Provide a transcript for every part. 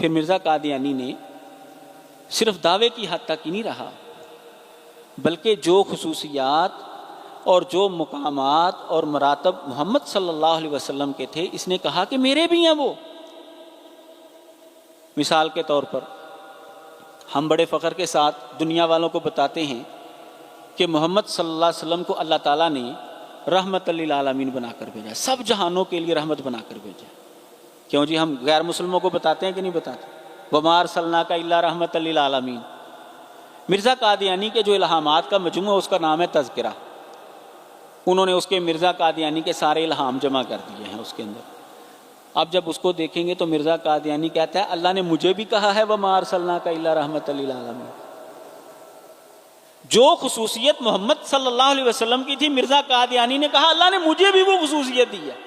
پھر مرزا قادیانی نے صرف دعوے کی حد تک ہی نہیں رہا، بلکہ جو خصوصیات اور جو مقامات اور مراتب محمد صلی اللہ علیہ وسلم کے تھے، اس نے کہا کہ میرے بھی ہیں وہ۔ مثال کے طور پر ہم بڑے فخر کے ساتھ دنیا والوں کو بتاتے ہیں کہ محمد صلی اللہ علیہ وسلم کو اللہ تعالیٰ نے رحمت للعالمین بنا کر بھیجا، سب جہانوں کے لیے رحمت بنا کر بھیجا۔ کیوں جی؟ ہم غیر مسلموں کو بتاتے ہیں کہ نہیں بتاتے؟ وَمَا أَرْسَلْنَاكَ إِلَّا رَحْمَةً لِلْعَالَمِينَ۔ مرزا قادیانی کے جو الہامات کا مجموعہ، اس کا نام ہے تذکرہ۔ انہوں نے اس کے مرزا قادیانی کے سارے الہام جمع کر دیے ہیں اس کے اندر۔ اب جب اس کو دیکھیں گے تو مرزا قادیانی کہتا ہے اللہ نے مجھے بھی کہا ہے وَمَا أَرْسَلْنَاكَ إِلَّا رَحْمَةً لِلْعَالَمِينَ۔ جو خصوصیت محمد صلی اللہ علیہ وسلم کی تھی، مرزا قادیانی نے کہا اللہ نے مجھے بھی وہ خصوصیت دی ہے۔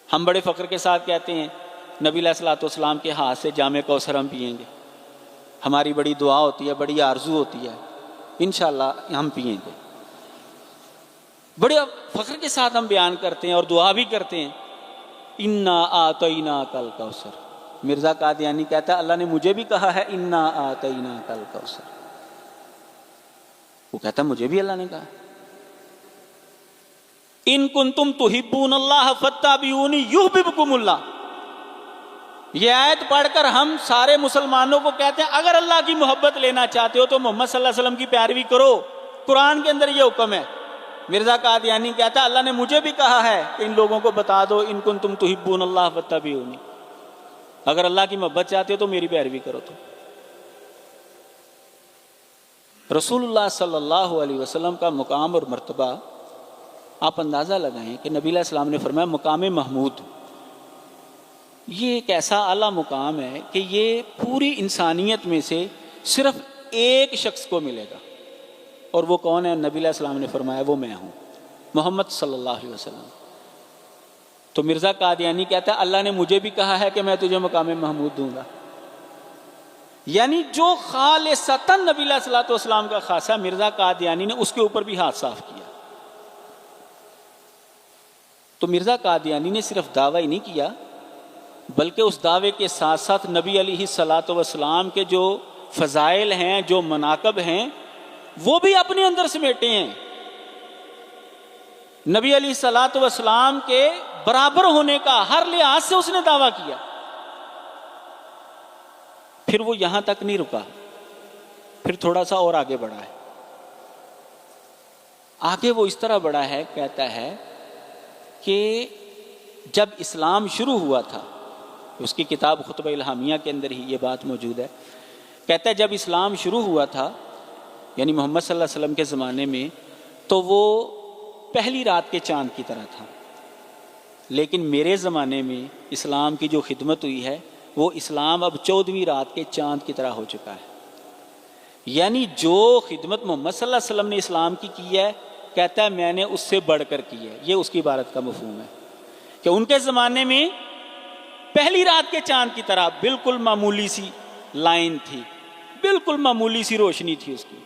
ہم بڑے فخر کے ساتھ کہتے ہیں نبی علیہ الصلوۃ والسلام کے ہاتھ سے جام کوثر ہم پئیں گے، ہماری بڑی دعا ہوتی ہے، بڑی آرزو ہوتی ہے، انشاءاللہ ہم پئیں گے۔ بڑے فخر کے ساتھ ہم بیان کرتے ہیں اور دعا بھی کرتے ہیں انا اعطیناک الکوثر۔ مرزا قادیانی کہتا ہے اللہ نے مجھے بھی کہا ہے انا اعطیناک الکوثر۔ وہ کہتا ہے مجھے بھی اللہ نے کہا ان کنتم تحبون اللہ فاتبعونی یحببکم اللہ۔ یہ آیت پڑھ کر ہم سارے مسلمانوں کو کہتے ہیں اگر اللہ کی محبت لینا چاہتے ہو تو محمد صلی اللہ علیہ وسلم کی پیروی کرو۔ قرآن کے اندر یہ حکم ہے۔ مرزا قادیانی کہتا ہے اللہ نے مجھے بھی کہا ہے کہ ان لوگوں کو بتا دو ان کنتم تحبون اللہ فاتبعونی، اگر اللہ کی محبت چاہتے ہو تو میری پیروی کرو۔ تو رسول اللہ صلی اللہ علیہ وسلم کا مقام اور مرتبہ آپ اندازہ لگائیں کہ نبی علیہ السلام نے فرمایا مقام محمود، یہ ایک ایسا اعلیٰ مقام ہے کہ یہ پوری انسانیت میں سے صرف ایک شخص کو ملے گا، اور وہ کون ہے؟ نبی علیہ السلام نے فرمایا وہ میں ہوں، محمد صلی اللہ علیہ وسلم۔ تو مرزا قادیانی کہتا ہے اللہ نے مجھے بھی کہا ہے کہ میں تجھے مقام محمود دوں گا۔ یعنی جو خالصتاً نبی علیہ الصلوۃ والسلام کا خاصہ مرزا قادیانی نے اس کے اوپر بھی ہاتھ صاف کیا۔ تو مرزا قادیانی نے صرف دعویٰ ہی نہیں کیا، بلکہ اس دعوے کے ساتھ ساتھ نبی علیہ الصلوۃ والسلام کے جو فضائل ہیں، جو مناقب ہیں، وہ بھی اپنے اندر سمیٹے ہیں۔ نبی علیہ الصلوۃ والسلام کے برابر ہونے کا ہر لحاظ سے اس نے دعویٰ کیا۔ پھر وہ یہاں تک نہیں رکا، پھر تھوڑا سا اور آگے بڑھا ہے۔ آگے وہ اس طرح بڑھا ہے، کہتا ہے کہ جب اسلام شروع ہوا تھا، اس کی کتاب خطبہ الہامیہ کے اندر ہی یہ بات موجود ہے، کہتا ہے جب اسلام شروع ہوا تھا یعنی محمد صلی اللہ علیہ وسلم کے زمانے میں، تو وہ پہلی رات کے چاند کی طرح تھا، لیکن میرے زمانے میں اسلام کی جو خدمت ہوئی ہے وہ اسلام اب 14ویں رات کے چاند کی طرح ہو چکا ہے۔ یعنی جو خدمت محمد صلی اللہ علیہ وسلم نے اسلام کی ہے، کہتا ہے میں نے اس سے بڑھ کر کی ہے۔ یہ اس کی عبارت کا مفہوم ہے کہ ان کے زمانے میں پہلی رات کے چاند کی طرح بالکل معمولی سی لائن تھی، بالکل معمولی سی روشنی تھی اس کی،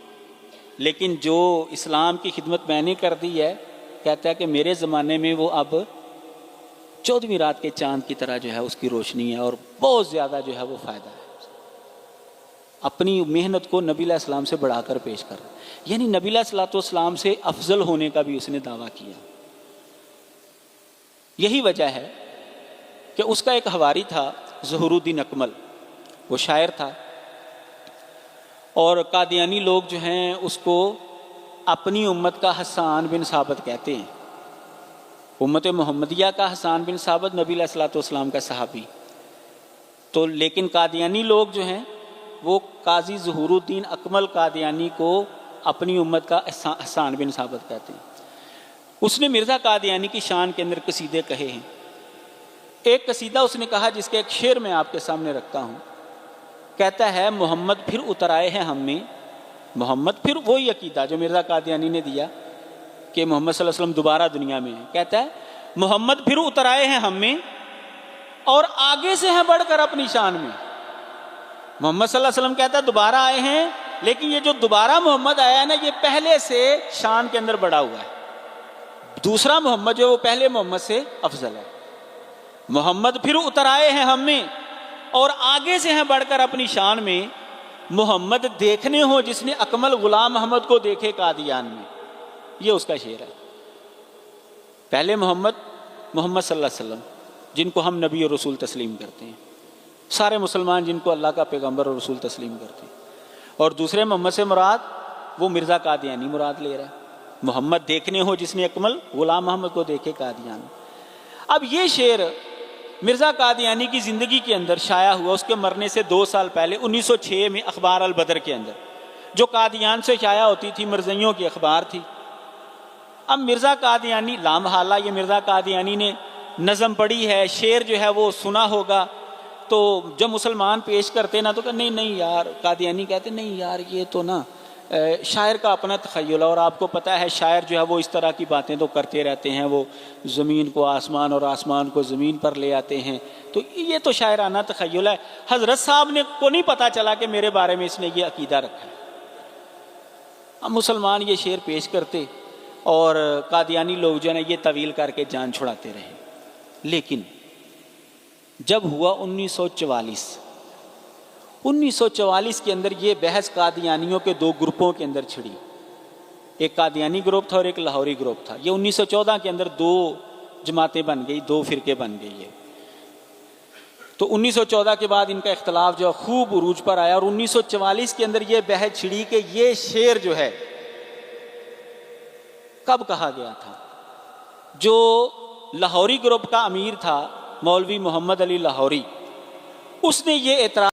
لیکن جو اسلام کی خدمت میں نے کر دی ہے، کہتا ہے کہ میرے زمانے میں وہ اب 14ویں رات کے چاند کی طرح جو ہے اس کی روشنی ہے، اور بہت زیادہ جو ہے وہ فائدہ ہے۔ اپنی محنت کو نبی علیہ السلام سے بڑھا کر پیش کر، یعنی نبی علیہ الصلوۃ والسلام سے افضل ہونے کا بھی اس نے دعویٰ کیا۔ یہی وجہ ہے کہ اس کا ایک حواری تھا ظہور الدین اکمل، وہ شاعر تھا، اور قادیانی لوگ جو ہیں اس کو اپنی امت کا حسان بن ثابت کہتے ہیں۔ امت محمدیہ کا حسان بن ثابت نبی علیہ الصلوۃ والسلام کا صحابی، تو لیکن قادیانی لوگ جو ہیں وہ قاضی ظہور الدین اکمل قادیانی کو اپنی امت کا حسان بن ثابت کہتے ہیں۔ اس نے مرزا قادیانی کی شان کے اندر قصیدے کہے ہیں۔ ایک قصیدہ اس نے کہا جس کے ایک شعر میں آپ کے سامنے رکھتا ہوں، کہتا ہے محمد پھر اتر آئے ہیں ہم میں، محمد پھر وہی عقیدہ جو مرزا قادیانی نے دیا کہ محمد صلی اللہ علیہ وسلم دوبارہ دنیا میں ہے، کہتا ہے محمد پھر اتر آئے ہیں ہم میں اور آگے سے ہیں بڑھ کر اپنی شان میں۔ محمد صلی اللہ علیہ وسلم کہتا ہے دوبارہ آئے ہیں، لیکن یہ جو دوبارہ محمد آیا ہے نا، یہ پہلے سے شان کے اندر بڑھا ہوا ہے، دوسرا محمد جو وہ پہلے محمد سے افضل ہے۔ محمد پھر اتر آئے ہیں ہم میں اور آگے سے ہیں بڑھ کر اپنی شان میں، محمد دیکھنے ہو جس نے اکمل غلام محمد کو دیکھے قادیان میں. یہ اس کا شعر ہے. پہلے محمد صلی اللہ علیہ وسلم جن کو ہم نبی اور رسول تسلیم کرتے ہیں، سارے مسلمان جن کو اللہ کا پیغمبر اور رسول تسلیم کرتے ہیں، اور دوسرے محمد سے مراد وہ مرزا قادیانی مراد لے رہا ہے. محمد دیکھنے ہو جس نے اکمل غلام محمد کو دیکھے قادیان. اب یہ شعر مرزا قادیانی کی زندگی کے اندر شائع ہوا اس کے مرنے سے 2 سال پہلے 1906 میں اخبار البدر کے اندر، جو قادیان سے شائع ہوتی تھی، مرزائیوں کی اخبار تھی. اب مرزا قادیانی لامحالہ یہ مرزا قادیانی نے نظم پڑھی ہے، شعر جو ہے وہ سنا ہوگا، تو جب مسلمان پیش کرتے نا تو کہ نہیں یار، قادیانی کہتے نہیں یار یہ تو نا شاعر کا اپنا تخیل ہے، اور آپ کو پتہ ہے شاعر جو ہے وہ اس طرح کی باتیں تو کرتے رہتے ہیں، وہ زمین کو آسمان اور آسمان کو زمین پر لے آتے ہیں، تو یہ تو شاعرانہ تخیل ہے. حضرت صاحب نے کو نہیں پتہ چلا کہ میرے بارے میں اس نے یہ عقیدہ رکھا ہے. اب مسلمان یہ شعر پیش کرتے اور قادیانی لوگ جو ہے نا یہ طویل کر کے جان چھڑاتے رہے. لیکن جب ہوا 1944 کے اندر یہ بحث قادیانیوں کے 2 گروپوں کے اندر چھڑی. ایک قادیانی گروپ تھا اور ایک لاہوری گروپ تھا. یہ 1914 کے اندر 2 جماعتیں بن گئی، 2 فرقے بن گئی ہے. تو 1914 کے بعد ان کا اختلاف جو خوب عروج پر آیا، اور 1944 کے اندر یہ بحث چھڑی کہ یہ شعر جو ہے کب کہا گیا تھا. جو لاہوری گروپ کا امیر تھا مولوی محمد علی لاہوری، اس نے یہ اعتراض